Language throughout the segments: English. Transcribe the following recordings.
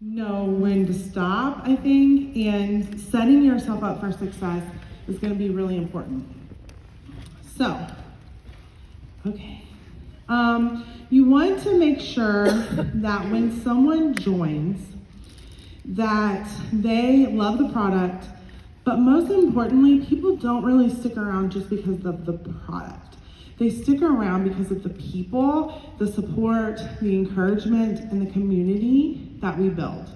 know when to stop, I think, and setting yourself up for success is going to be really important. So, okay. You want to make sure that when someone joins, that they love the product, but most importantly, people don't really stick around just because of the product. They stick around because of the people, the support, the encouragement, and the community that we build.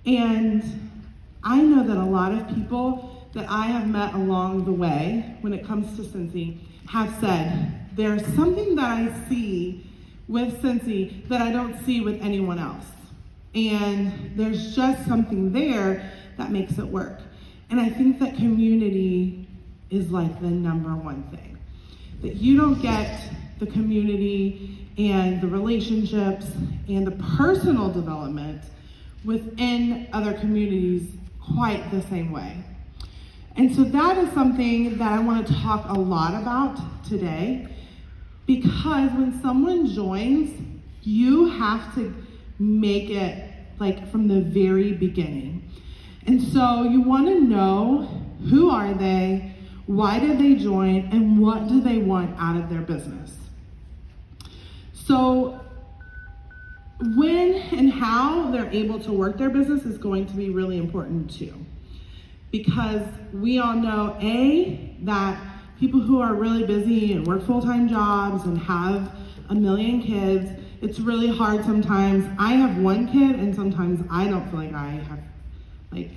And I know that a lot of people that I have met along the way when it comes to Cincy have said, there's something that I see with Cincy that I don't see with anyone else. And there's just something there that makes it work. And I think that community is like the number one thing. That you don't get the community and the relationships and the personal development within other communities quite the same way. And so that is something that I want to talk a lot about today, because when someone joins, you have to make it like from the very beginning. And so you want to know, who are they, why did they join, and what do they want out of their business? So when and how they're able to work their business is going to be really important too. Because we all know, that people who are really busy and work full-time jobs and have a million kids, it's really hard sometimes. I have one kid and sometimes I don't feel like I have like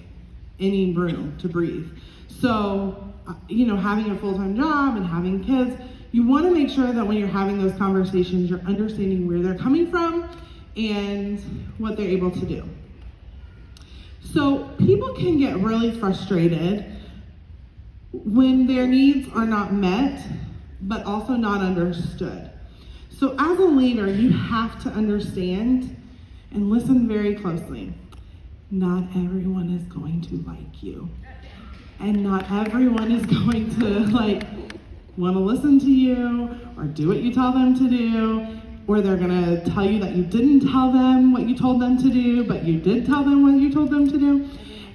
any room to breathe. So, having a full-time job and having kids, you want to make sure that when you're having those conversations, you're understanding where they're coming from and what they're able to do. So people can get really frustrated when their needs are not met, but also not understood. So as a leader, you have to understand and listen very closely. Not everyone is going to like you. And not everyone is going to want to listen to you or do what you tell them to do, or they're gonna tell you that you didn't tell them what you told them to do, but you did tell them what you told them to do.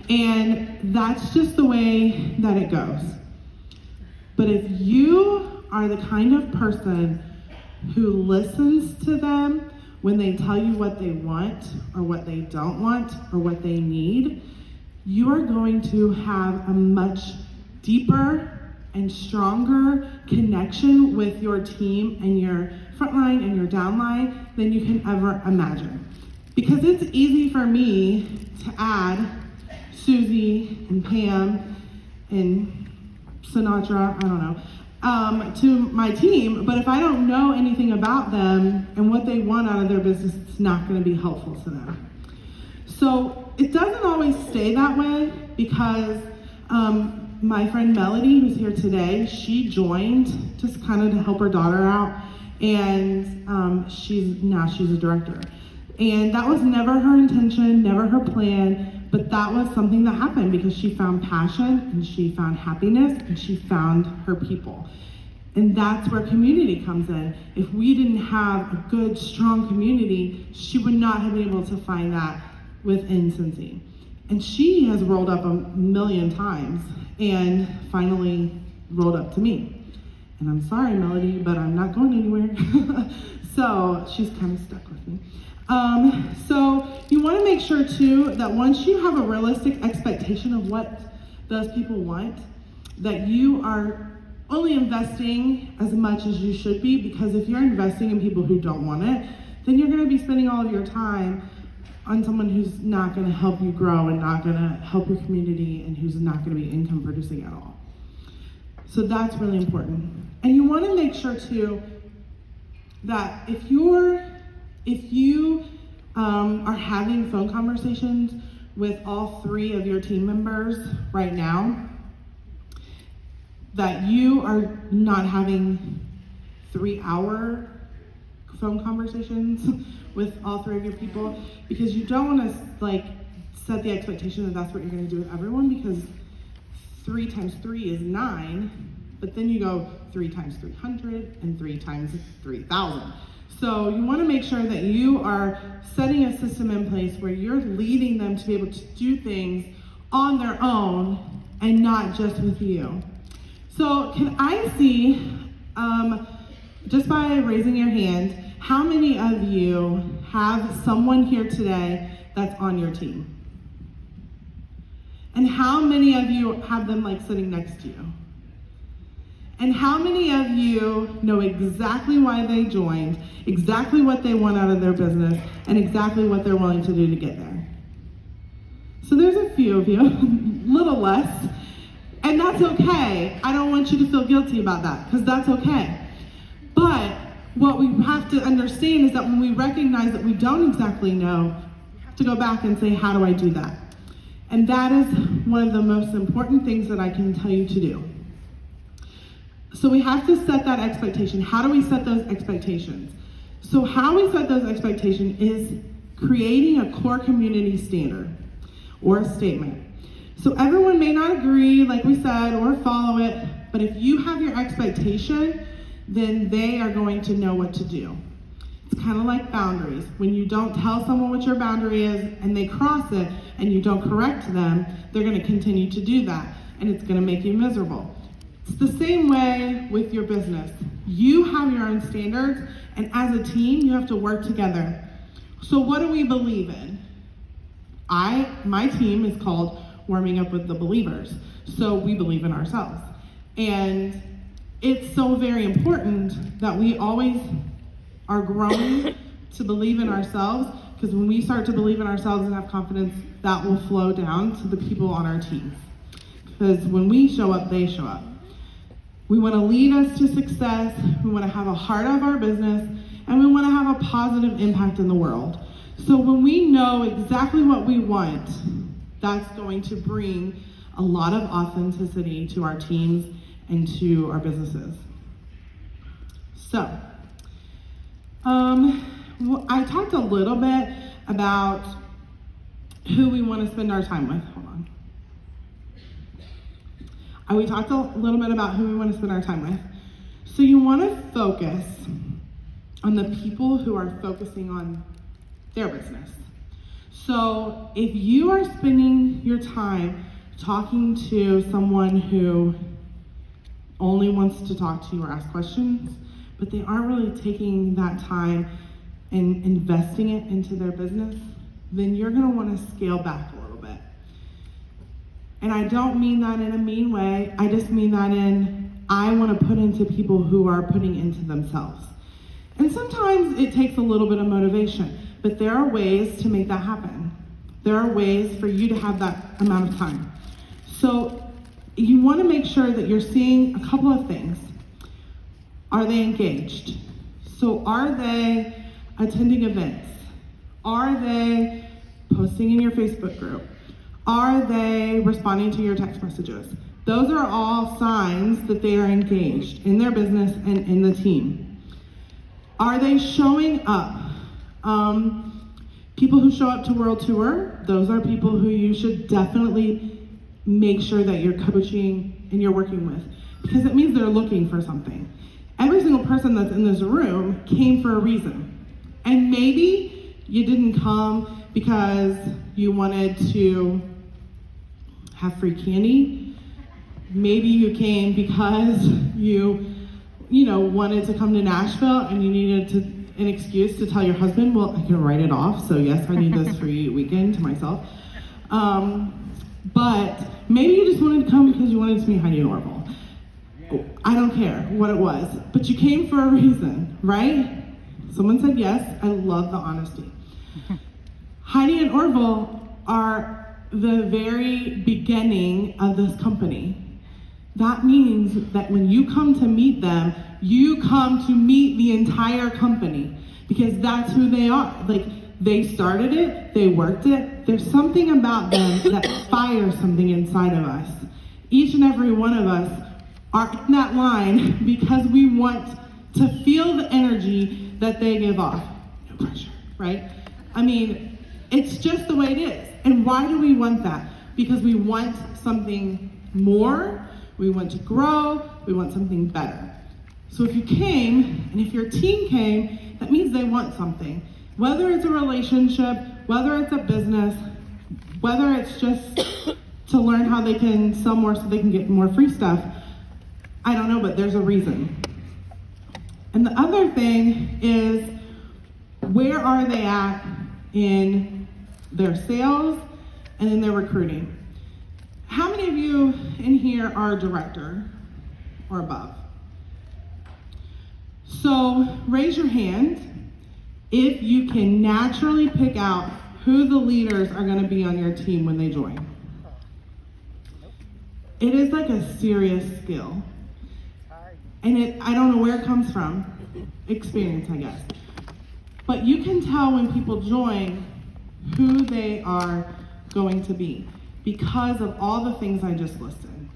And that's just the way that it goes. But if you are the kind of person who listens to them when they tell you what they want or what they don't want or what they need, you are going to have a much deeper and stronger connection with your team and your frontline and your downline than you can ever imagine. Because it's easy for me to add Susie and Pam and Sinatra, I don't know, to my team, but if I don't know anything about them and what they want out of their business, it's not going to be helpful to them. So it doesn't always stay that way, because my friend Melody, who's here today, she joined just kind of to help her daughter out, and she's a director. And that was never her intention, never her plan, but that was something that happened because she found passion and she found happiness and she found her people. And that's where community comes in. If we didn't have a good, strong community, she would not have been able to find that within Cincy. And she has rolled up a million times and finally rolled up to me. And I'm sorry, Melody, but I'm not going anywhere. So she's kind of stuck with me. So you want to make sure too that once you have a realistic expectation of what those people want, that you are only investing as much as you should be, because if you're investing in people who don't want it, then you're going to be spending all of your time on someone who's not going to help you grow and not going to help your community and who's not going to be income producing at all. So that's really important. And you want to make sure too that if you are having phone conversations with all 3 of your team members right now, that you are not having 3-hour phone conversations with all 3 of your people, because you don't want to set the expectation that that's what you're going to do with everyone, because 3 times 3 is 9, but then you go 3 times 300 and 3 times 3,000. So you want to make sure that you are setting a system in place where you're leading them to be able to do things on their own and not just with you. So can I see, just by raising your hand, how many of you have someone here today that's on your team? And how many of you have them like sitting next to you? And how many of you know exactly why they joined, exactly what they want out of their business, and exactly what they're willing to do to get there? So there's a few of you, a little less, and that's okay. I don't want you to feel guilty about that, because that's okay. But what we have to understand is that when we recognize that we don't exactly know, we have to go back and say, how do I do that? And that is one of the most important things that I can tell you to do. So we have to set that expectation. How do we set those expectations? So how we set those expectations is creating a core community standard or a statement. So everyone may not agree, like we said, or follow it, but if you have your expectation, then they are going to know what to do. It's kind of like boundaries. When you don't tell someone what your boundary is and they cross it and you don't correct them, they're going to continue to do that, and it's going to make you miserable. It's the same way with your business. You have your own standards, and as a team, you have to work together. So what do we believe in? My team is called Warming Up with the Believers. So we believe in ourselves. And it's so very important that we always are growing to believe in ourselves, because when we start to believe in ourselves and have confidence, that will flow down to the people on our teams. Because when we show up, they show up. We want to lead us to success, we want to have a heart of our business, and we want to have a positive impact in the world. So when we know exactly what we want, that's going to bring a lot of authenticity to our teams and to our businesses. So, I talked a little bit about who we want to spend our time with. Hold on. We talked a little bit about who we want to spend our time with. So you want to focus on the people who are focusing on their business. So if you are spending your time talking to someone who only wants to talk to you or ask questions, but they aren't really taking that time and investing it into their business, then you're going to want to scale back a little bit. And I don't mean that in a mean way. I just mean that I want to put into people who are putting into themselves. And sometimes it takes a little bit of motivation, but there are ways to make that happen. There are ways for you to have that amount of time. So you want to make sure that you're seeing a couple of things. Are they engaged? So are they attending events? Are they posting in your Facebook group? Are they responding to your text messages? Those are all signs that they are engaged in their business and in the team. Are they showing up? People who show up to World Tour, those are people who you should definitely make sure that you're coaching and you're working with, because it means they're looking for something. Every single person that's in this room came for a reason. And maybe you didn't come because you wanted to have free candy. Maybe you came because you wanted to come to Nashville and you needed an excuse to tell your husband, well, I can write it off, so yes, I need this free weekend to myself. But maybe you just wanted to come because you wanted to meet Heidi and Orville. I don't care what it was, but you came for a reason, right? Someone said yes. I love the honesty. Heidi and Orville are the very beginning of this company. That means that when you come to meet them, you come to meet the entire company, because that's who they are. Like, they started it, they worked it. There's something about them that fires something inside of us. Each and every one of us are in that line because we want to feel the energy that they give off. No pressure, right? I mean, it's just the way it is. And why do we want that? Because we want something more, we want to grow, we want something better. So if you came, and if your team came, that means they want something. Whether it's a relationship, whether it's a business, whether it's just to learn how they can sell more so they can get more free stuff, I don't know, but there's a reason. And the other thing is, where are they at in their sales and in their recruiting? How many of you in here are a director or above? So raise your hand if you can naturally pick out who the leaders are going to be on your team when they join. It is like a serious skill. And I don't know where it comes from. Experience, I guess. But you can tell when people join who they are going to be because of all the things I just listed.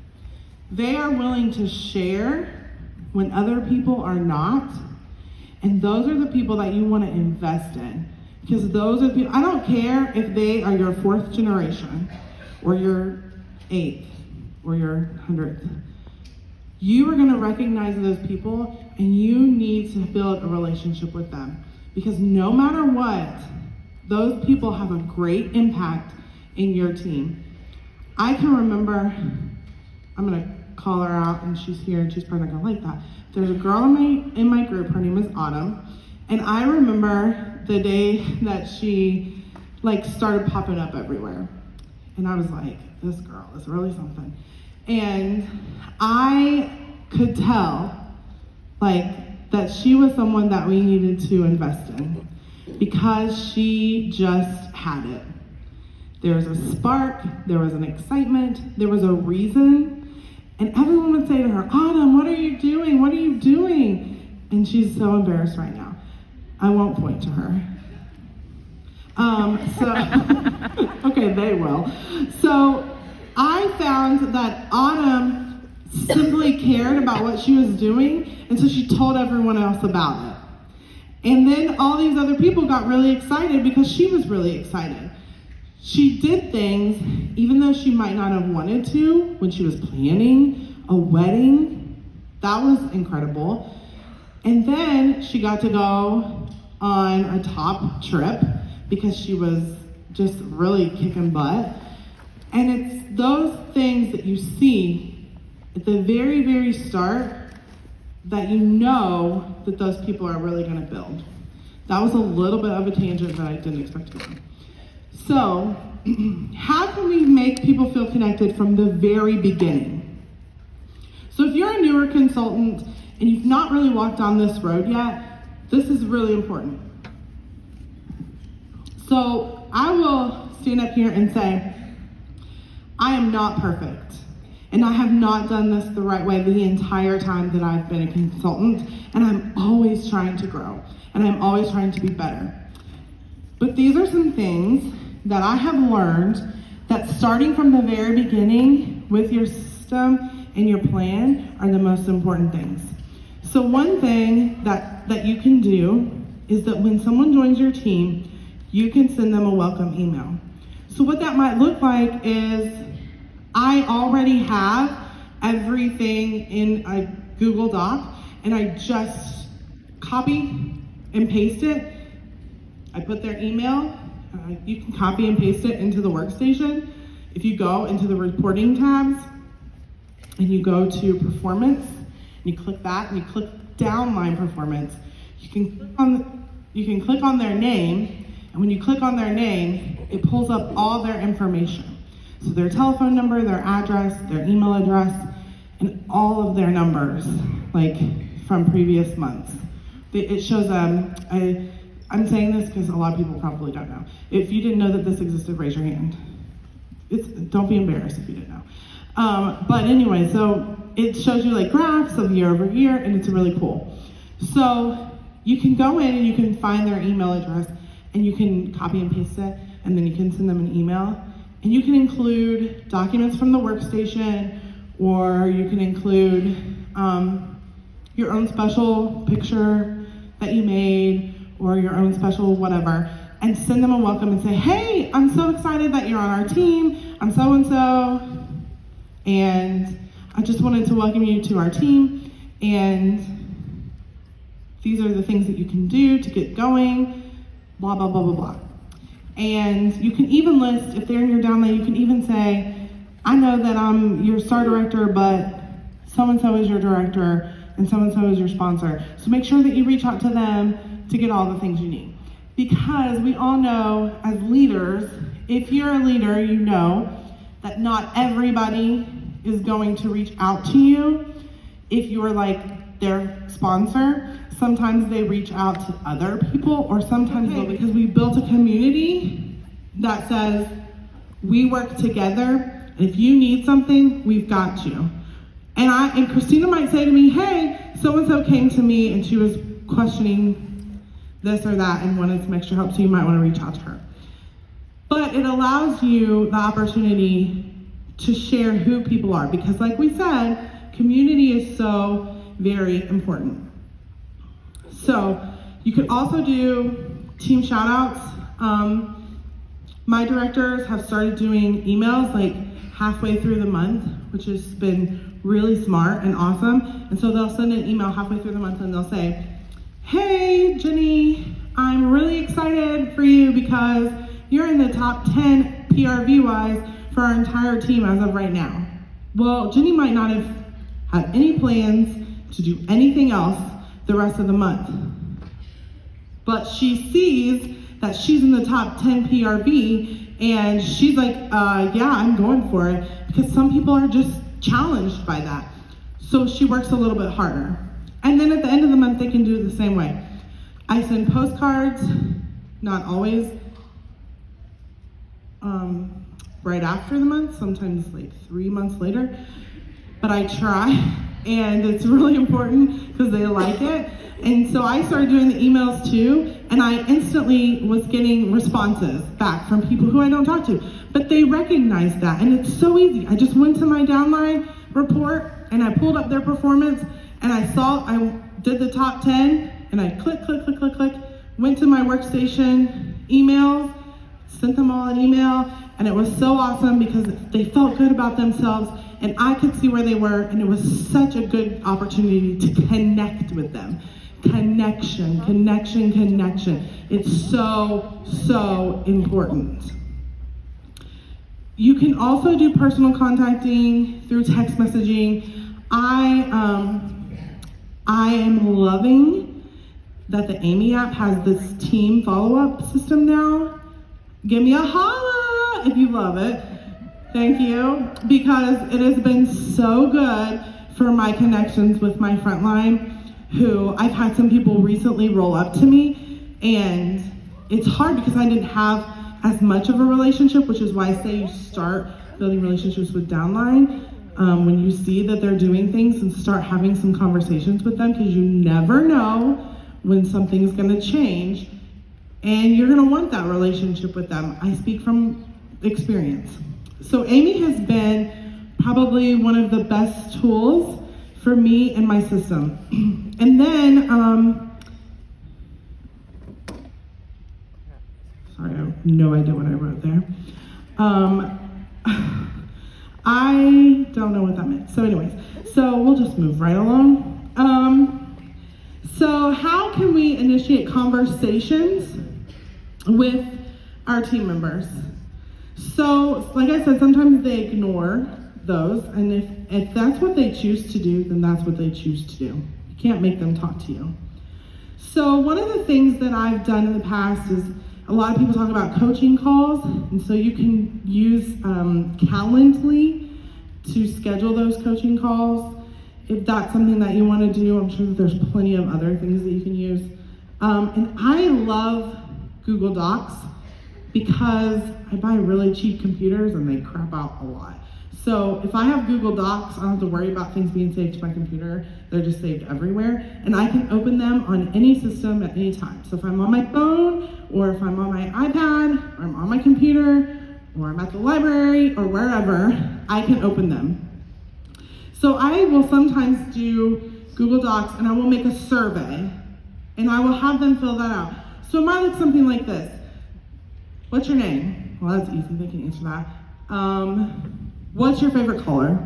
They are willing to share when other people are not. And those are the people that you want to invest in. Because those are the people, I don't care if they are your 4th generation or your 8th or your 100th. You are going to recognize those people and you need to build a relationship with them. Because no matter what, those people have a great impact in your team. I can remember, I'm going to call her out and she's here and she's probably not going to like that. There's a girl in my group, her name is Autumn. And I remember the day that she started popping up everywhere. And I was like, this girl is really something. And I could tell that she was someone that we needed to invest in because she just had it. There was a spark, there was an excitement, there was a reason, and everyone would say to her, Autumn, what are you doing? What are you doing? And she's so embarrassed right now. I won't point to her. Okay, they will. So I found that Autumn simply cared about what she was doing, and so she told everyone else about it. And then all these other people got really excited because she was really excited. She did things, even though she might not have wanted to, when she was planning a wedding. That was incredible. And then she got to go on a top trip because she was just really kicking butt. And it's those things that you see at the very, very start that you know that those people are really going to build. That was a little bit of a tangent that I didn't expect to go on. So, how can we make people feel connected from the very beginning? So if you're a newer consultant and you've not really walked down this road yet, this is really important. So I will stand up here and say, I am not perfect. And I have not done this the right way the entire time that I've been a consultant. And I'm always trying to grow. And I'm always trying to be better. But these are some things that I have learned that starting from the very beginning with your system and your plan are the most important things. So one thing that you can do is that when someone joins your team, you can send them a welcome email. So what that might look like is, I already have everything in a Google Doc, and I just copy and paste it. I put their email. You can copy and paste it into the workstation. If you go into the reporting tabs and you go to performance, and you click that, and you click downline performance, you can click on their name, and when you click on their name, it pulls up all their information. So their telephone number, their address, their email address, and all of their numbers, from previous months. It shows them, I'm saying this because a lot of people probably don't know. If you didn't know that this existed, raise your hand. Don't be embarrassed if you didn't know. But anyway, so it shows you graphs of year over year, and it's really cool. So you can go in and you can find their email address, and you can copy and paste it, and then you can send them an email. And you can include documents from the workstation, or you can include your own special picture that you made, or your own special whatever, and send them a welcome and say, hey, I'm so excited that you're on our team. I'm so-and-so, and I just wanted to welcome you to our team, and these are the things that you can do to get going, blah, blah, blah, blah, blah. And you can even list, if they're in your downline, you can even say, I know that I'm your STAR director, but so-and-so is your director, and so-and-so is your sponsor. So make sure that you reach out to them to get all the things you need. Because we all know, as leaders, if you're a leader, you know that not everybody is going to reach out to you. If you're like their sponsor, sometimes they reach out to other people, or sometimes they'll, because we built a community that says, we work together, and if you need something, we've got you. And Christina might say to me, hey, so-and-so came to me and she was questioning this or that and wanted some extra help, so you might want to reach out to her. But it allows you the opportunity to share who people are, because like we said, community is so very important. So you could also do team shout outs. My directors have started doing emails like halfway through the month, which has been really smart and awesome. And so they'll send an email halfway through the month and they'll say, hey, Jenny, I'm really excited for you because you're in the top 10 PRV-wise for our entire team as of right now. Well, Jenny might not have had any plans to do anything else the rest of the month, but she sees that she's in the top 10 PRV and she's like, yeah, I'm going for it, because some people are just challenged by that. So she works a little bit harder. And then at the end of the month, they can do it the same way. I send postcards, not always right after the month, sometimes like 3 months later, but I try, and it's really important because they like it. And so I started doing the emails too, and I instantly was getting responses back from people who I don't talk to, but they recognize that, and it's so easy. I just went to my downline report and I pulled up their performance, and I did the top 10, and I click, went to my workstation emails, sent them all an email, and it was so awesome because they felt good about themselves, and I could see where they were, and it was such a good opportunity to connect with them. Connection. It's so important. You can also do personal contacting through text messaging. I am loving that the Amy app has this team follow-up system now. Give me a holla if you love it. Thank you, because it has been so good for my connections with my frontline, who I've had some people recently roll up to me, and it's hard because I didn't have as much of a relationship, which is why I say you start building relationships with downline when you see that they're doing things, and start having some conversations with them, because you never know when something's gonna change, and you're gonna want that relationship with them. I speak from experience. So Amy has been probably one of the best tools for me and my system. And then, sorry, I have no idea what I wrote there. I don't know what that meant. So anyways, so we'll just move right along. So how can we initiate conversations with our team members? So, like I said, sometimes they ignore those, and if that's what they choose to do, then that's what they choose to do. You can't make them talk to you. So one of the things that I've done in the past is, a lot of people talk about coaching calls, and so you can use Calendly to schedule those coaching calls. If that's something that you want to do, I'm sure that there's plenty of other things that you can use. And I love Google Docs because I buy really cheap computers and they crap out a lot. So if I have Google Docs, I don't have to worry about things being saved to my computer. They're just saved everywhere, and I can open them on any system at any time. So if I'm on my phone, or if I'm on my iPad, or I'm on my computer, or I'm at the library, or wherever, I can open them. So I will sometimes do Google Docs, and I will make a survey, and I will have them fill that out. So it might look something like this. What's your name? Well, that's easy, they can answer that. What's your favorite color?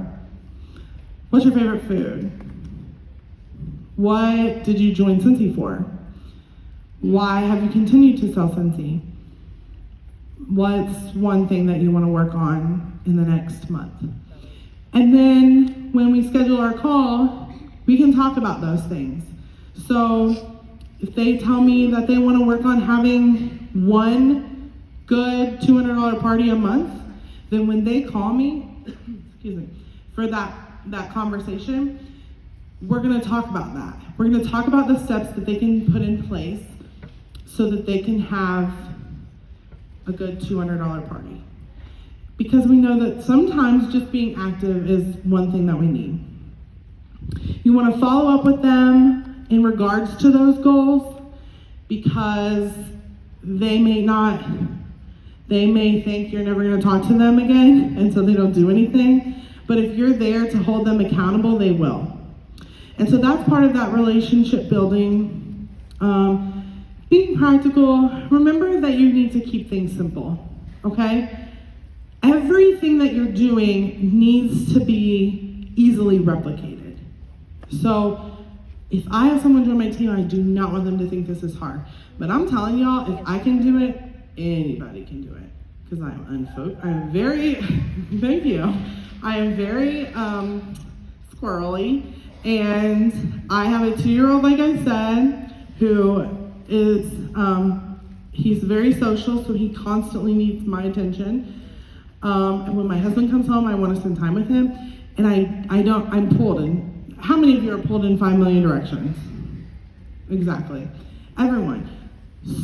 What's your favorite food? What did you join Scentsy for? Why have you continued to sell Scentsy? What's one thing that you want to work on in the next month? And then when we schedule our call, we can talk about those things. So if they tell me that they want to work on having one good $200 party a month, then when they call me, excuse me, for that conversation, we're going to talk about that. We're going to talk about the steps that they can put in place so that they can have a good $200 party. Because we know that sometimes just being active is one thing that we need. You want to follow up with them in regards to those goals, because they may think you're never going to talk to them again, and so they don't do anything. But if you're there to hold them accountable, they will. And so that's part of that relationship building. Being practical, remember that you need to keep things simple, okay? Everything that you're doing needs to be easily replicated. So if I have someone join my team, I do not want them to think this is hard. But I'm telling y'all, if I can do it, anybody can do it. Because I'm very, thank you. I am very squirrely. And I have a 2-year-old, like I said, who is, he's very social, so he constantly needs my attention. And when my husband comes home, I want to spend time with him. And I'm pulled in. How many of you are pulled in 5 million directions? Exactly. Everyone.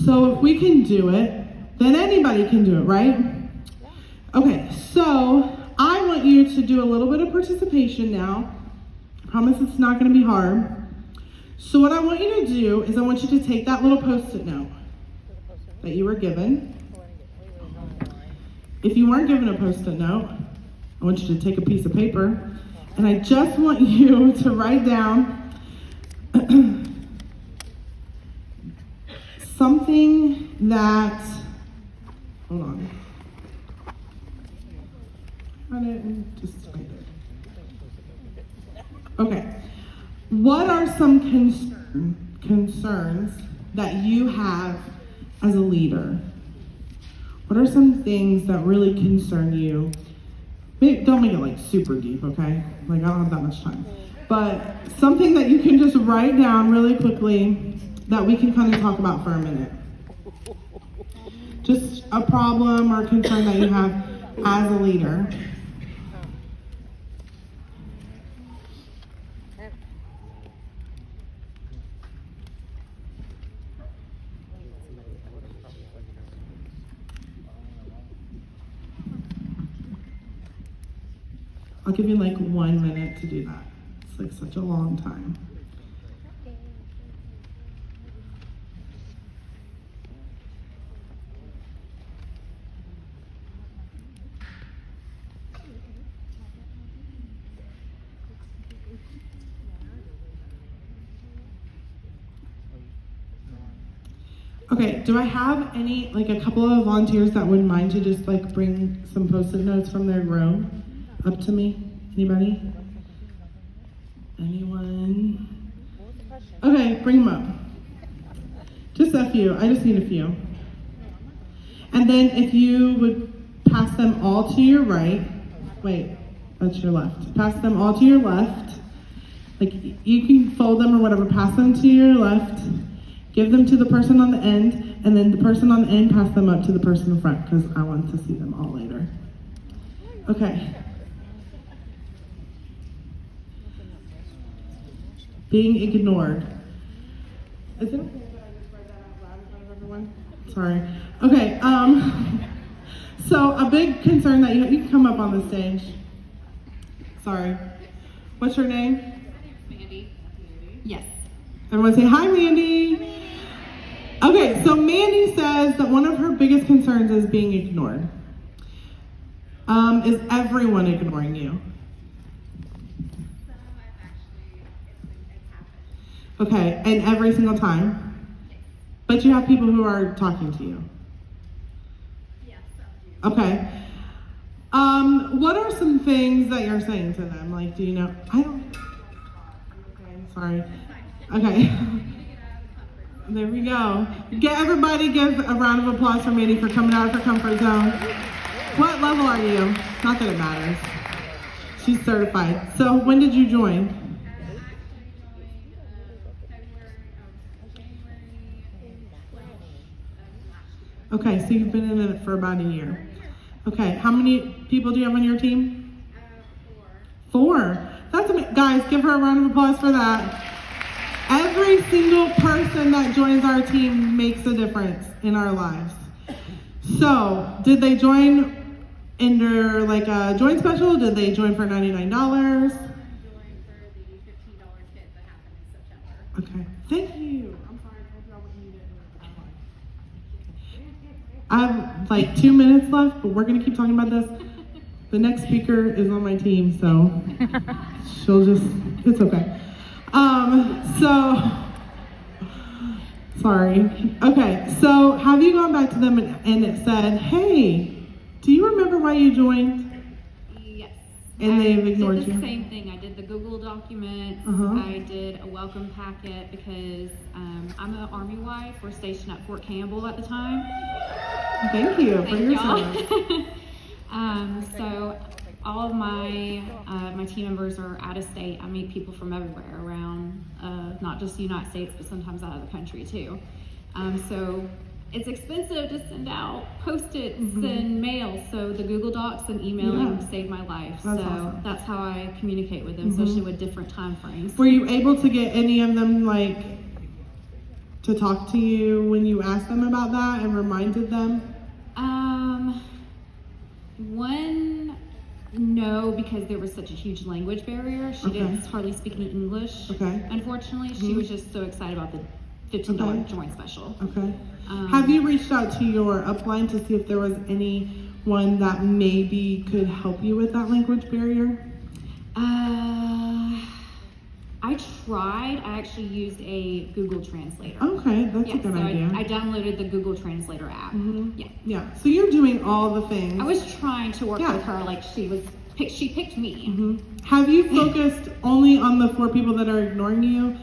So if we can do it, then anybody can do it, right? Okay, so I want you to do a little bit of participation now. I promise it's not going to be hard. So what I want you to do is I want you to take that little Post-it note that you were given. If you weren't given a Post-it note, I want you to take a piece of paper, and I just want you to write down something that, hold on. Got it, just right there. Okay, what are some concerns that you have as a leader? What are some things that really concern you? Don't make it like super deep, okay? Like I don't have that much time. But something that you can just write down really quickly that we can kind of talk about for a minute. Just a problem or concern that you have as a leader. I'll give you like 1 minute to do that. It's like such a long time. Okay, do I have a couple of volunteers that wouldn't mind to just like bring some Post-it notes from their room up to me? Anybody? Anyone? Okay, bring them up. Just a few, I just need a few. And then if you would pass them all to your right, wait, that's your left. Pass them all to your left. Like you can fold them or whatever, pass them to your left. Give them to the person on the end, and then the person on the end pass them up to the person in front, because I want to see them all later. Okay. Being ignored. Is it okay that I just read that out loud in front of everyone? Sorry. Okay, so a big concern that you can come up on the stage. Sorry. What's your name? My name's Mandy. Yes. Everyone say, hi, Mandy. Okay, so Mandy says that one of her biggest concerns is being ignored. Is everyone ignoring you? Okay, and every single time? But you have people who are talking to you? Yes. Okay. What are some things that you're saying to them? Like, do you know? I don't. Okay, sorry. Okay. There we go. Everybody give a round of applause for Mandy for coming out of her comfort zone. What level are you? Not that it matters. She's certified. So when did you join? Okay, so you've been in it for about a year. Okay, how many people do you have on your team? 4. That's amazing. Guys, give her a round of applause for that. Every single person that joins our team makes a difference in our lives. So, did they join under like a join special? Did they join for $99? Join for the $15 kit that happened in September. Okay, thank you. I'm sorry, I told y'all what you needed. I have like 2 minutes left, but we're gonna keep talking about this. The next speaker is on my team, so it's okay. Sorry. Okay, so have you gone back to them and it said, hey, do you remember why you joined? Yes. And they've ignored I did you? the same thing. I did the Google documents. I did a welcome packet because I'm an Army wife. We're stationed at Fort Campbell at the time. Thank you for Thank your y'all. service. So all of my my team members are out of state. I meet people from everywhere around, not just the United States, but sometimes out of the country too. So it's expensive to send out post-its and mail. So the Google Docs and emailing saved my life. That's so awesome. that's how I communicate with them, especially with different time frames. Were you able to get any of them like to talk to you when you asked them about that and reminded them? One, no, because there was such a huge language barrier. She didn't hardly speak any English. Okay. Unfortunately, she was just so excited about the $15 joint special. Okay. Have you reached out to your upline to see if there was anyone that maybe could help you with that language barrier? I tried. I actually used a Google Translator. Okay, that's a good so idea. I downloaded the Google Translator app. Yeah. Yeah, so you're doing all the things. I was trying to work with her like she picked me. Have you focused only on the 4 people that are ignoring you?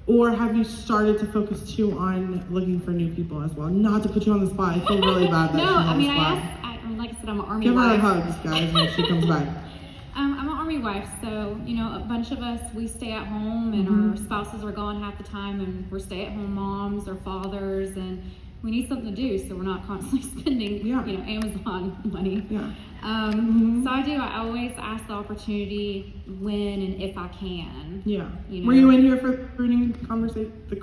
Or have you started to focus too on looking for new people as well? Not to put you on the spot. I feel really bad that No, she's on I mean, the I spot. asked, like I said, I'm an Army Give her wife. hugs, guys, when she comes back. I'm an Army wife, so, you know, a bunch of us, we stay at home and our spouses are gone half the time and we're stay-at-home moms or fathers and we need something to do so we're not constantly spending, you know, Amazon money. Yeah. So I always ask the opportunity when and if I can. Yeah. You know. Were you in here for the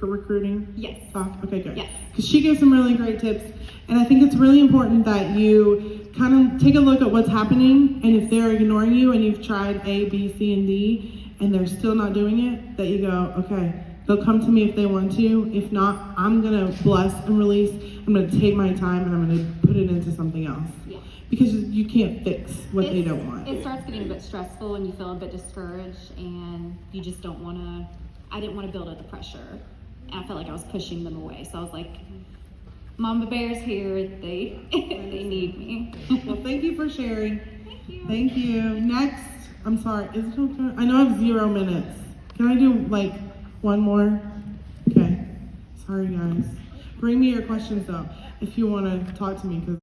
recruiting? Yes. Talk? Okay, good. Yes. Because she gives some really great tips, and I think it's really important that you kind of take a look at what's happening, and if they're ignoring you and you've tried A, B, C, and D, and they're still not doing it, that you go, okay, they'll come to me if they want to. If not, I'm gonna bless and release. I'm gonna take my time and I'm gonna put it into something else. Yeah. Because you can't fix what they don't want. It starts getting a bit stressful and you feel a bit discouraged and you just don't want to, I didn't want to build up the pressure. And I felt like I was pushing them away. So I was like, Mama Bear's here, they need me. Well, thank you for sharing. Thank you. Thank you. Next, I'm sorry, is it okay? I know I have 0 minutes. Can I do like one more? Okay. Sorry guys. Bring me your questions though, if you want to talk to me, because